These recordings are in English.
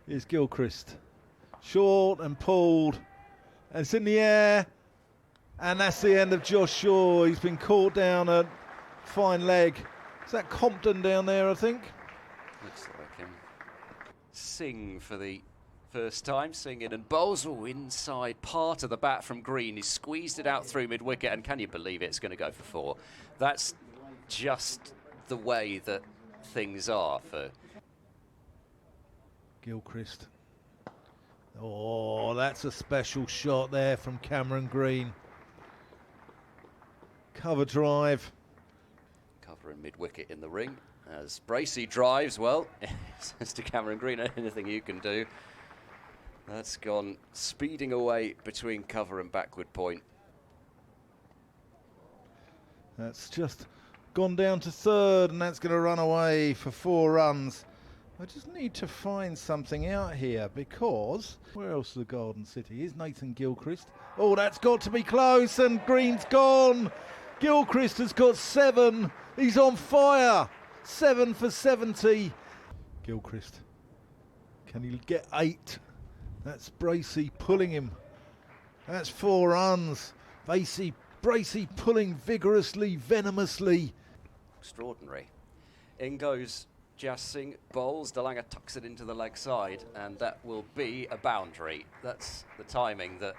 is Gilchrist. Short and pulled. And it's in the air. And that's the end of Josh Shaw. He's been caught down a fine leg. Is that Compton down there, I think? Looks like him. Singh for the first time, singing, and bowls inside part of the bat from Green. He's squeezed it out through mid-wicket, and can you believe it? It's going to go for 4. That's just the way that things are for Gilchrist. Oh, that's a special shot there from Cameron Green. Cover drive. Covering mid-wicket in the ring as BRACEY drives. Well, says to Cameron Green, anything you can do. That's gone speeding away between cover and backward point. That's just gone down to third, and that's going to run away for 4 runs. I just need to find something out here, because where else is the Garden City? Is Nathan Gilchrist? Oh, that's got to be close, and Green's gone. Gilchrist has got 7. He's on fire. 7 for 70. Gilchrist. Can he get 8? That's BRACEY pulling him. That's 4 runs. BRACEY pulling vigorously, venomously. Extraordinary. In goes Jas Singh, bowls. Delanga tucks it into the leg side, and that will be a boundary. That's the timing that,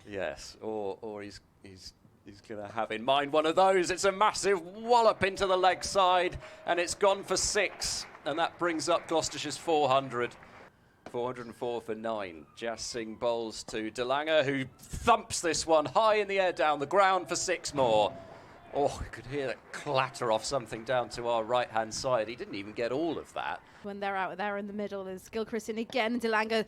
yes, or he's going to have in mind one of those. It's a massive wallop into the leg side, and it's gone for 6, and that brings up Gloucestershire's 400. 404 for 9. Jas Singh bowls to Delanga, who thumps this one high in the air down the ground for 6 more. Oh, you could hear that clatter off something down to our right-hand side. He didn't even get all of that. When they're out there in the middle, there's Gilchrist in again. Delanga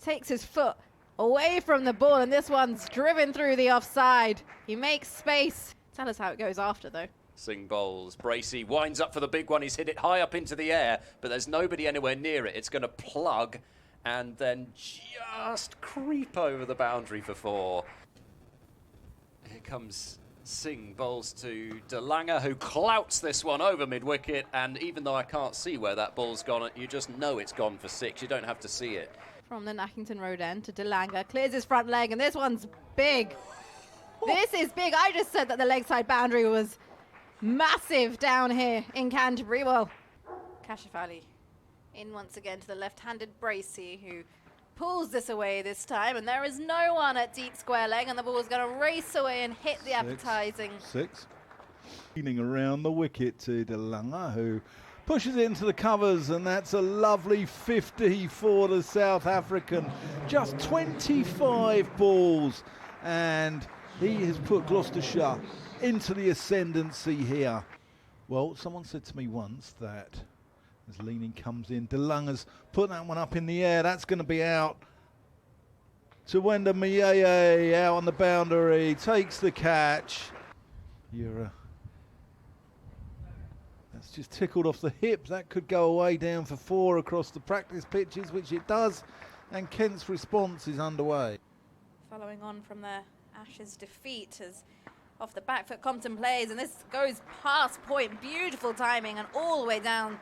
takes his foot away from the ball, and this one's driven through the offside. He makes space. Tell us how it goes after, though. Singh bowls. BRACEY winds up for the big one. He's hit it high up into the air, but there's nobody anywhere near it. It's going to plug and then just creep over the boundary for 4. Here comes Singh, bowls to Delanga, who clouts this one over mid-wicket, and even though I can't see where that ball's gone, you just know it's gone for 6. You don't have to see it. From the Nackington Road end to Delanga, clears his front leg, and this one's big. This is big. I just said that the leg side boundary was massive down here in Canterbury. Well, Kashif Ali in once again to the left-handed BRACEY, who pulls this away this time, and there is no one at deep square leg, and the ball is going to race away and hit the advertising. 6. Leaning around the wicket to Delanga, who pushes it into the covers, and that's a lovely 50 for the South African. Just 25 balls, and he has put Gloucestershire into the ascendancy here. Well, someone said to me once that as Leaning comes in, Delanga's put that one up in the air. That's going to be out. Tawenda Mayeye out on the boundary, takes the catch. That's just tickled off the hip. That could go away down for 4 across the practice pitches, which it does. And Kent's response is underway. Following on from their Ashes defeat, as off the back foot Compton plays, and this goes past point. Beautiful timing, and all the way down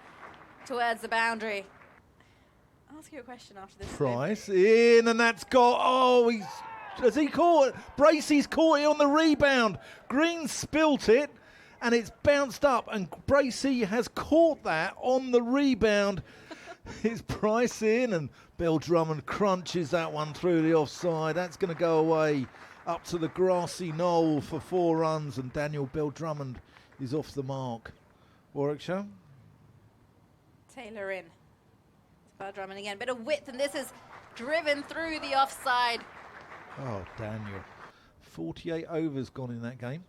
towards the boundary. I'll ask you a question after this. Price in, and that's got, oh, has he caught it? BRACEY's caught it on the rebound. Green spilt it, and it's bounced up, and BRACEY has caught that on the rebound. It's Price in, and Bill Drummond crunches that one through the offside. That's going to go away up to the grassy knoll for 4 runs, and Bill Drummond is off the mark. Warwickshire. Taylor in. Bill Drummond again. Bit of width, and this is driven through the offside. Oh, Daniel. 48 overs gone in that game.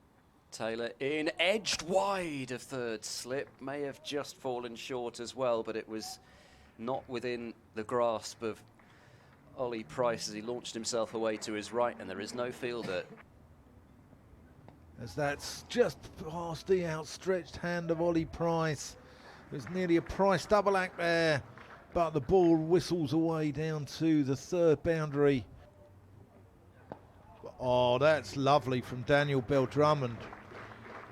Taylor in, edged wide of third slip. May have just fallen short as well, but it was not within the grasp of Ollie Price as he launched himself away to his right, and there is no fielder. As that's just past the outstretched hand of Ollie Price. There's nearly a Price double act there, but the ball whistles away down to the third boundary. Oh, that's lovely from Bill Drummond.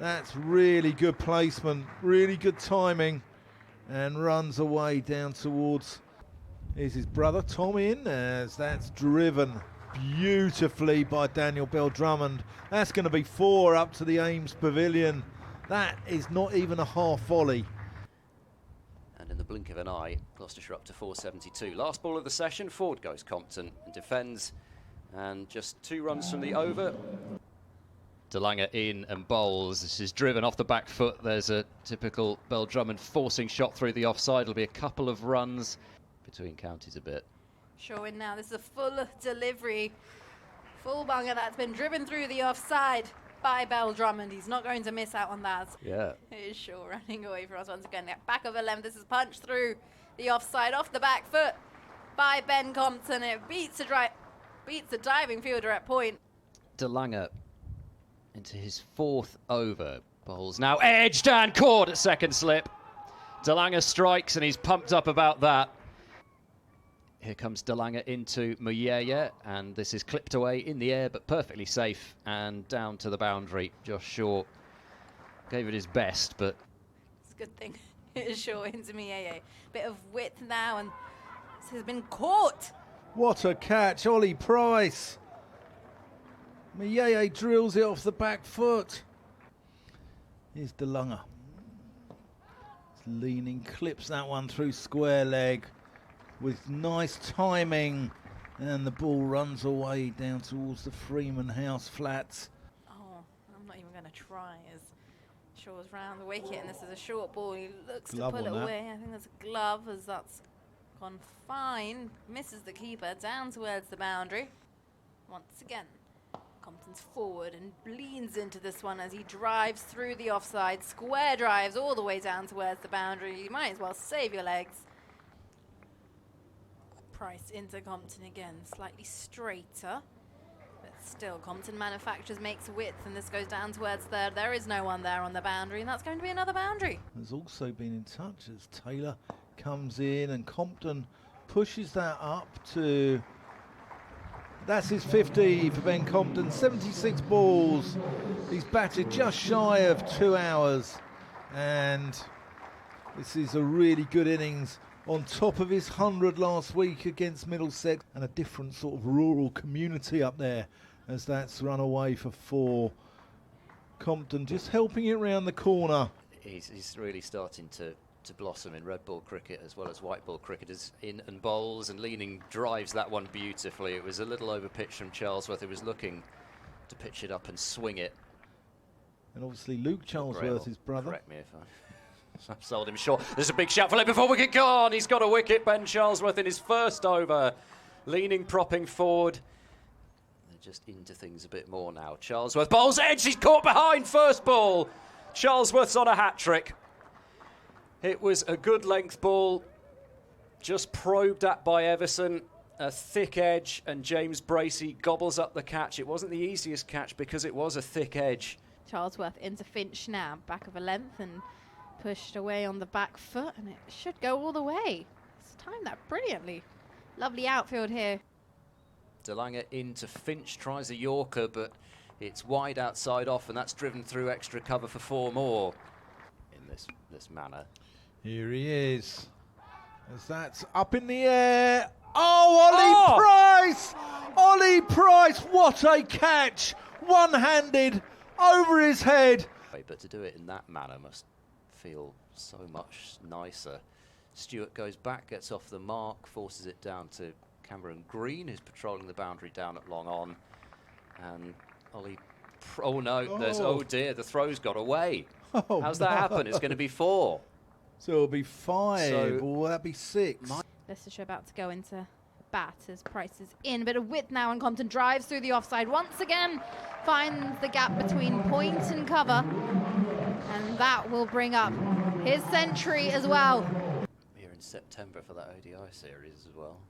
That's really good placement, really good timing, and runs away down towards Here's his brother Tom in, as that's driven beautifully by Daniel Bell Drummond. That's going to be 4 up to the Ames Pavilion. That is not even a half volley. And in the blink of an eye, Gloucestershire up to 472. Last ball of the session, forward goes Compton and defends. And just 2 runs from the over. DeLange in and bowls. This is driven off the back foot. There's a typical Bell Drummond forcing shot through the offside. It'll be a couple of runs between counties a bit. Showing now, this is a full delivery. Full bunger that's been driven through the offside by Bell Drummond. He's not going to miss out on that. Yeah. It is Shaw running away for us once again. Back of 11, this is punched through the offside off the back foot by Ben Compton. It beats the diving fielder at point. DeLange into his 4th over. Bowls now edged and caught at second slip. DeLange strikes and he's pumped up about that. Here comes DeLange into Muyeye, and this is clipped away in the air, but perfectly safe and down to the boundary. Josh Shaw gave it his best, but it's a good thing. It is Shaw into Muyeye. Bit of width now, and this has been caught. What a catch, Ollie Price. Muyeye drills it off the back foot. Here's DeLange. He's leaning, clips that one through square leg with nice timing, and the ball runs away down towards the Freeman House flats. Oh, I'm not even going to try as Shaw's round the wicket, and this is a short ball. He looks Glove to pull it on that. away. I think there's a glove as that's gone fine. Misses the keeper down towards the boundary. Once again, Compton's forward and leans into this one as he drives through the offside. Square drives all the way down towards the boundary. You might as well save your legs. Price into Compton again, slightly straighter, but still Compton manufactures, makes width, and this goes down towards third. There is no one there on the boundary, and that's going to be another boundary. Has also been in touch as Taylor comes in, and Compton pushes that up to... That's his 50 for Ben Compton, 76 balls. He's batted just shy of 2 hours, and this is a really good innings on top of his 100 last week against Middlesex, and a different sort of rural community up there as that's run away for 4. Compton just helping it round the corner. he's really starting to blossom in red ball cricket as well as white ball cricket. As in and bowls and leaning drives that one beautifully. It was a little over pitch from Charlesworth. He was looking to pitch it up and swing it. And obviously Luke Charlesworth, his brother. Correct me if I've sold him short. There's a big shout for leg before wicket gone. He's got a wicket, Ben Charlesworth, in his first over. Leaning, propping forward. They're just into things a bit more now. Charlesworth bowls edge. He's caught behind first ball. Charlesworth's on a hat-trick. It was a good length ball. Just probed at by Everson. A thick edge, and James BRACEY gobbles up the catch. It wasn't the easiest catch because it was a thick edge. Charlesworth into Finch now, back of a length and pushed away on the back foot, and it should go all the way. It's timed that brilliantly. Lovely outfield here. DeLange into Finch, tries a Yorker, but it's wide outside off, and that's driven through extra cover for 4 more in this manner. Here he is, as that's up in the air. Oh, Ollie Price! Ollie Price, what a catch! One-handed, over his head. But to do it in that manner must feel so much nicer. Stewart goes back, gets off the mark, forces it down to Cameron Green, who's patrolling the boundary down at long on. And Ollie, oh no, there's, oh dear, the throw's got away. Oh, how's that happen? It's going to be 4. So it'll be 5, So or will that be 6? Leicestershire about to go into bat as Price is in. A bit of width now, and Compton drives through the offside. Once again, finds the gap between point and cover. And that will bring up his century as well. Here in September for that ODI series as well.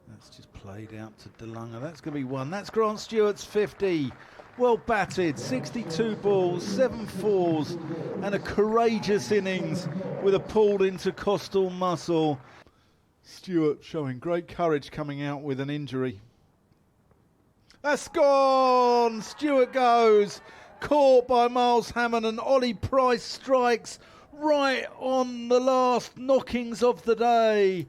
That's just played out to DeLange. That's going to be 1. That's Grant Stewart's 50. Well batted, 62 balls, 7 fours, and a courageous innings with a pulled intercostal muscle. Stewart showing great courage coming out with an injury. That's gone! Stewart goes, caught by Miles Hammond, and Ollie Price strikes right on the last knockings of the day.